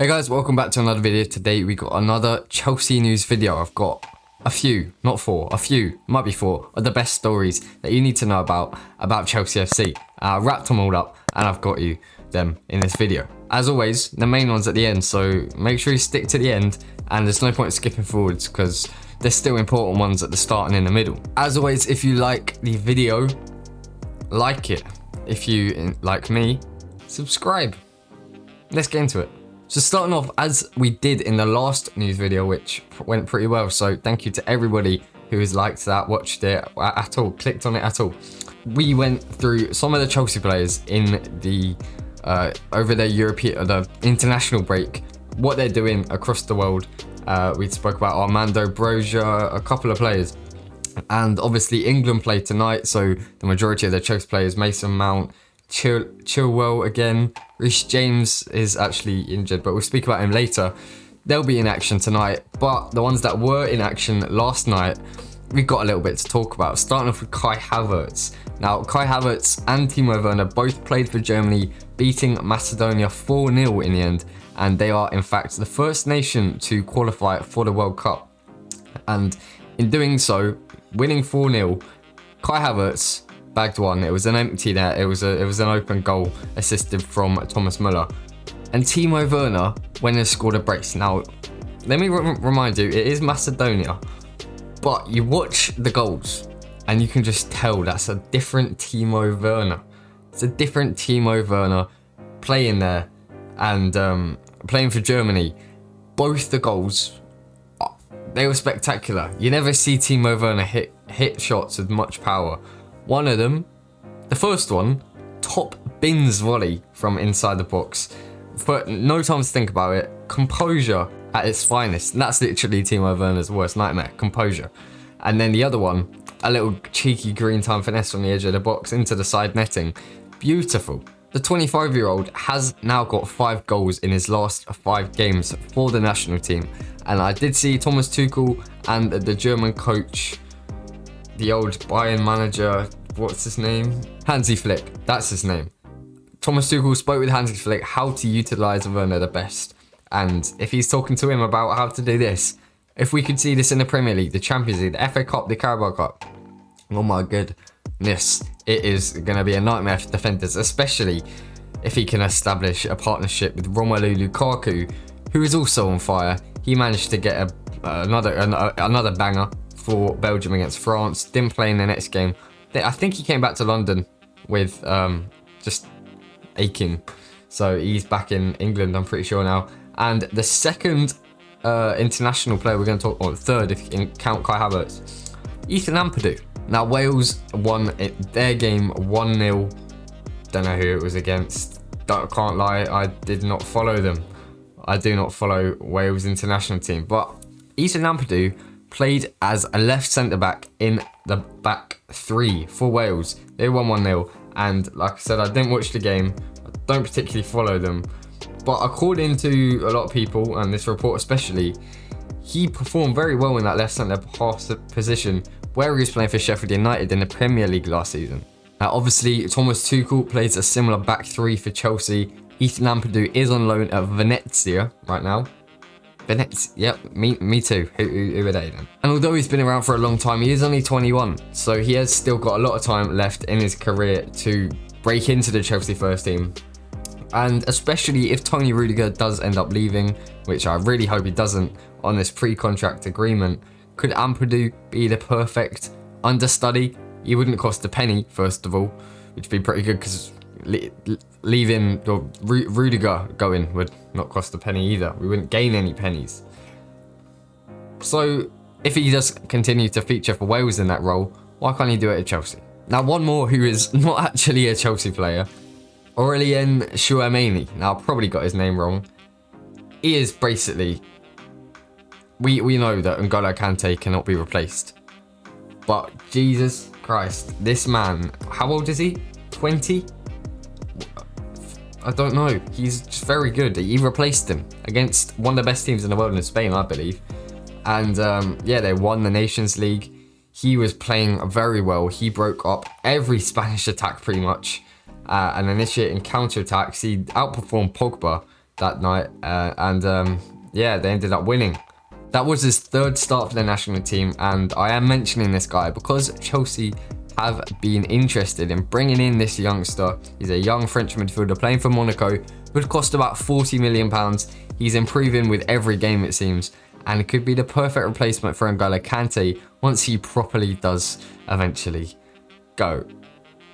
Hey guys, welcome back to another video. Today we got another Chelsea news video. I've got a few, not four, a few, might be four, of the best stories that you need to know about Chelsea FC. I wrapped them all up and I've got you them in this video. As always, the main ones at the end, so make sure you stick to the end and there's no point skipping forwards because there's still important ones at the start and in the middle. As always, if you like the video, like it. If you, like me, subscribe. Let's get into it. So starting off, as we did in the last news video, which went pretty well, so thank you to everybody who has liked that, watched it at all, clicked on it at all. We went through some of the Chelsea players in the over their European, the international break, what they're doing across the world. We spoke about Armando Broja, a couple of players, and obviously England play tonight, so the majority of the Chelsea players, Mason Mount, Chilwell again. REECE James is actually injured, but we'll speak about him later. They'll be in action tonight, but the ones that were in action last night, we've got a little bit to talk about. Starting off with Kai Havertz. Now, Kai Havertz and Timo Werner both played for Germany, beating Macedonia 4-0 in the end, and they are in fact the first nation to qualify for the World Cup. And in doing so, winning 4-0, Kai Havertz bagged one. It was an empty net. It was an open goal assisted from Thomas Müller. And Timo Werner went and scored a brace. Now, let me remind you, it is Macedonia, but you watch the goals and you can just tell that's a different Timo Werner. It's a different Timo Werner playing there and playing for Germany. Both the goals, they were spectacular. You never see Timo Werner hit shots with much power. One of them, the first one, top bins volley from inside the box. For no time to think about it, composure at its finest. And that's literally Timo Werner's worst nightmare, composure. And then the other one, a little cheeky green time finesse on the edge of the box into the side netting. Beautiful. The 25-year-old has now got 5 goals in his last 5 games for the national team. And I did see Thomas Tuchel and the German coach, the old Bayern manager, what's his name? Hansi Flick, that's his name. Thomas Tuchel spoke with Hansi Flick how to utilise Werner the best. And if he's talking to him about how to do this, if we could see this in the Premier League, the Champions League, the FA Cup, the Carabao Cup, oh my goodness, it is going to be a nightmare for defenders, especially if he can establish a partnership with Romelu Lukaku, who is also on fire. He managed to get another banger for Belgium against France. Didn't play in the next game. I think he came back to London with just aching. So he's back in England, I'm pretty sure now. And the second international player we're going to talk about, third if you can count Kai Havertz, Ethan Ampadu. Now Wales won their game 1-0. Don't know who it was against. Can't lie, I did not follow them. I do not follow Wales international team. But Ethan Ampadu played as a left centre-back in the back 3 for Wales. They won 1-0, and like I said, I didn't watch the game. I don't particularly follow them, but according to a lot of people, and this report especially, he performed very well in that left centre-half position where he was playing for Sheffield United in the Premier League last season. Now obviously, Thomas Tuchel plays a similar back 3 for Chelsea. Ethan Ampadu is on loan at Venezia right now. Yep, me too. Who are they then? And although he's been around for a long time, he is only 21. So he has still got a lot of time left in his career to break into the Chelsea first team. And especially if Tony Rudiger does end up leaving, which I really hope he doesn't on this pre-contract agreement, could Ampadu be the perfect understudy? He wouldn't cost a penny, first of all, which would be pretty good because leaving or Rudiger going would not cost a penny either. We wouldn't gain any pennies. So if he does continue to feature for Wales in that role, why can't he do it at Chelsea? Now one more who is not actually a Chelsea player, Aurelien Tchouameni. Now I probably got his name wrong. He is basically, we know that N'Golo Kante cannot be replaced. But Jesus Christ, this man, how old is he? 20? I don't know. He's just very good. He replaced him against one of the best teams in the world in Spain, I believe. And yeah, they won the Nations League. He was playing very well. He broke up every Spanish attack pretty much and initiating counter-attacks. He outperformed Pogba that night, yeah, they ended up winning. That was his third start for the national team, and I am mentioning this guy because Chelsea have been interested in bringing in this youngster. He's a young French midfielder playing for Monaco, would cost about £40 million. He's improving with every game, it seems, and it could be the perfect replacement for N'Golo Kante once he properly does eventually go.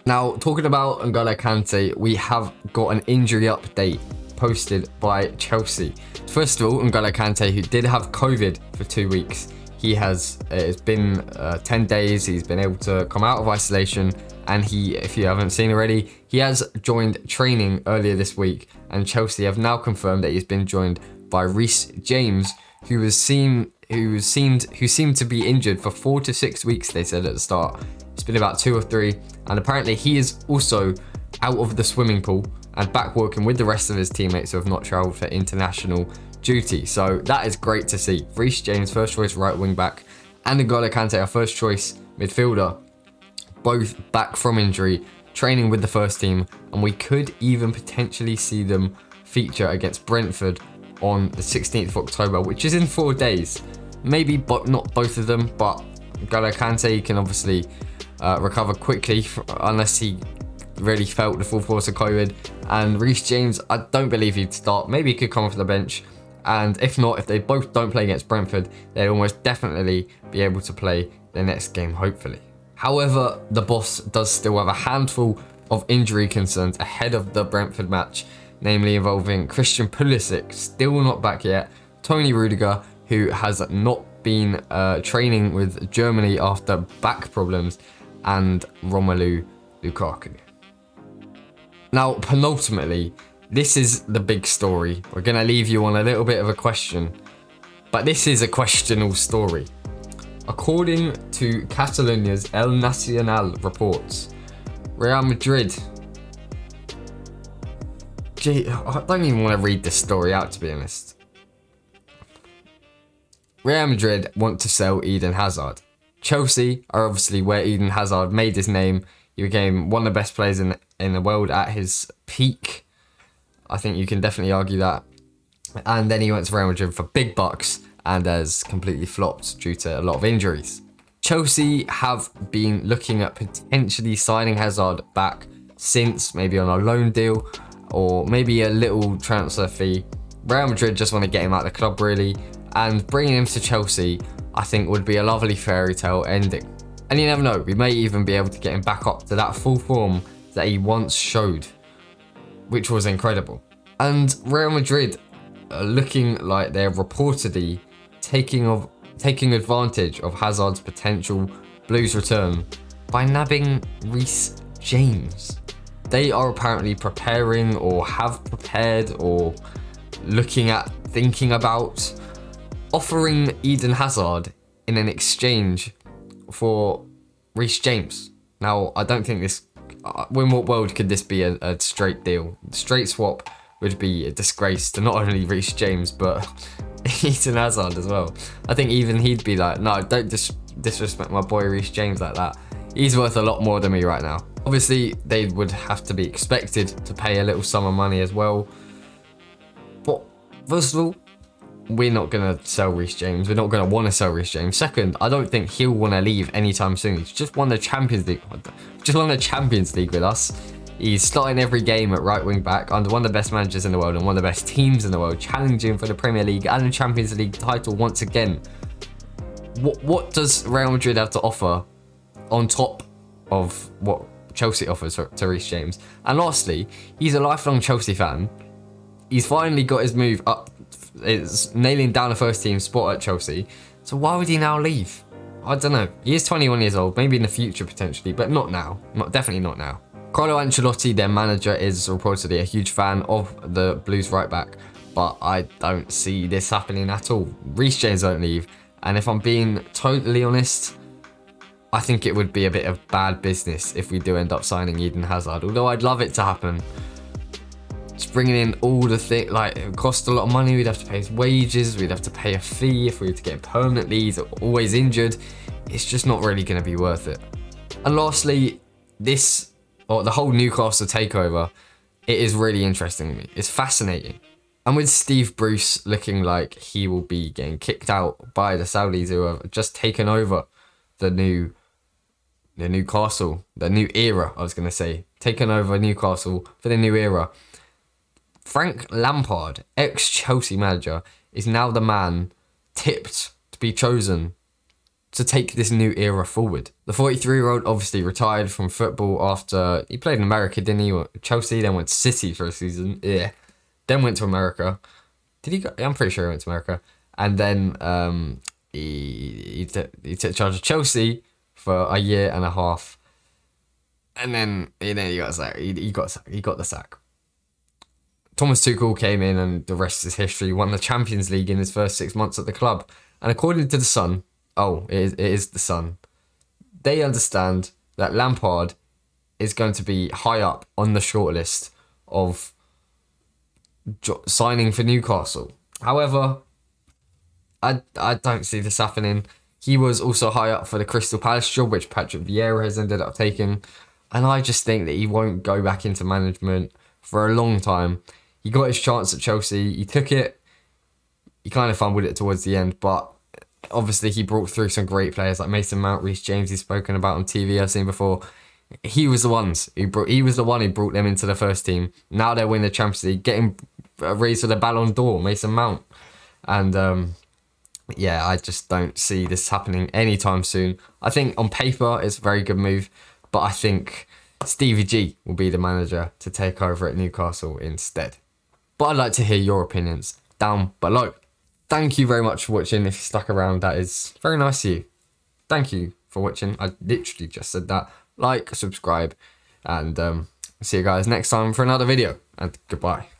Now, talking about N'Golo Kante, we have got an injury update posted by Chelsea. First of all, N'Golo Kante, who did have COVID for 2 weeks, it's been 10 days, he's been able to come out of isolation, and if you haven't seen already, he has joined training earlier this week, and Chelsea have now confirmed that he's been joined by REECE James, who seemed to be injured for 4 to 6 weeks, they said at the start. It's been about 2 or 3, and apparently he is also out of the swimming pool and back working with the rest of his teammates who have not travelled for international duty. So that is great to see. REECE James, first choice right wing back, and N'Golo Kante, our first choice midfielder, both back from injury, training with the first team, and we could even potentially see them feature against Brentford on the 16th of October, which is in 4 days. Maybe not both of them, but N'Golo Kante can obviously recover quickly unless he really felt the full force of COVID. And REECE James, I don't believe he'd start. Maybe he could come off the bench. And if not, if they both don't play against Brentford, they'd almost definitely be able to play their next game, hopefully. However, the boss does still have a handful of injury concerns ahead of the Brentford match, namely involving Christian Pulisic, still not back yet, Tony Rudiger, who has not been training with Germany after back problems, and Romelu Lukaku. Now, penultimately, this is the big story. We're going to leave you on a little bit of a question, but this is a questionable story. According to Catalonia's El Nacional reports, Real Madrid... Gee, I don't even want to read this story out, to be honest. Real Madrid want to sell Eden Hazard. Chelsea are obviously where Eden Hazard made his name. He became one of the best players in the world at his peak. I think you can definitely argue that. And then he went to Real Madrid for big bucks and has completely flopped due to a lot of injuries. Chelsea have been looking at potentially signing Hazard back since, maybe on a loan deal or maybe a little transfer fee. Real Madrid just want to get him out of the club, really, and bringing him to Chelsea, I think, would be a lovely fairy tale ending. And you never know, we may even be able to get him back up to that full form that he once showed, which was incredible. And Real Madrid are looking like they're reportedly taking advantage of Hazard's potential Blues return by nabbing REECE James. They are apparently preparing or have prepared or thinking about offering Eden Hazard in an exchange for REECE James. Now, I don't think this... in what world could this be a straight deal? Straight swap would be a disgrace to not only REECE James, but Eden Hazard as well. I think even he'd be like, no, don't disrespect my boy REECE James like that. He's worth a lot more than me right now. Obviously, they would have to be expected to pay a little sum of money as well. But first of all, we're not going to sell REECE James. We're not going to want to sell REECE James. Second, I don't think he'll want to leave anytime soon. He's just won the Champions League. Just won the Champions League with us. He's starting every game at right wing back under one of the best managers in the world and one of the best teams in the world, challenging for the Premier League and the Champions League title once again. What does Real Madrid have to offer on top of what Chelsea offers to REECE James? And lastly, he's a lifelong Chelsea fan. He's finally got his move up. It's nailing down a first team spot at Chelsea. So why would he now leave? I don't know. He is 21 years old, maybe in the future potentially, but not now. Definitely not now. Carlo Ancelotti, their manager, is reportedly a huge fan of the Blues right back, but I don't see this happening at all. REECE James won't leave, and if I'm being totally honest, I think it would be a bit of bad business if we do end up signing Eden Hazard, although I'd love it to happen. Just bringing in all the things, like, it would cost a lot of money. We'd have to pay his wages, we'd have to pay a fee if we were to get him permanently. He's always injured. It's just not really going to be worth it. And lastly, the whole Newcastle takeover, it is really interesting to me. It's fascinating. And with Steve Bruce looking like he will be getting kicked out by the Saudis, who have just taken over the new Newcastle, the new era, I was going to say. Taken over Newcastle for the new era. Frank Lampard, ex-Chelsea manager, is now the man tipped to be chosen to take this new era forward. The 43-year-old obviously retired from football after he played in America, didn't he? Chelsea, then went to City for a season. Yeah. Then went to America. Did he go? I'm pretty sure he went to America. And then he took charge of Chelsea for a year and a half. And then he got sacked. He got the sack. Thomas Tuchel came in, and the rest is history. Won the Champions League in his first 6 months at the club. And according to the Sun, it is the Sun, they understand that Lampard is going to be high up on the shortlist of signing for Newcastle. However, I don't see this happening. He was also high up for the Crystal Palace job, which Patrick Vieira has ended up taking. And I just think that he won't go back into management for a long time. He got his chance at Chelsea. He took it. He kind of fumbled it towards the end. But obviously he brought through some great players like Mason Mount, REECE James, he's spoken about on TV, I've seen before. He was the one who brought them into the first team. Now they're winning the Champions League, getting raised for the Ballon d'Or, Mason Mount. And I just don't see this happening anytime soon. I think on paper it's a very good move, but I think Stevie G will be the manager to take over at Newcastle instead. But I'd like to hear your opinions down below. Thank you very much for watching. If you stuck around, that is very nice of you. Thank you for watching. I literally just said that. Like, subscribe, and see you guys next time for another video. And goodbye.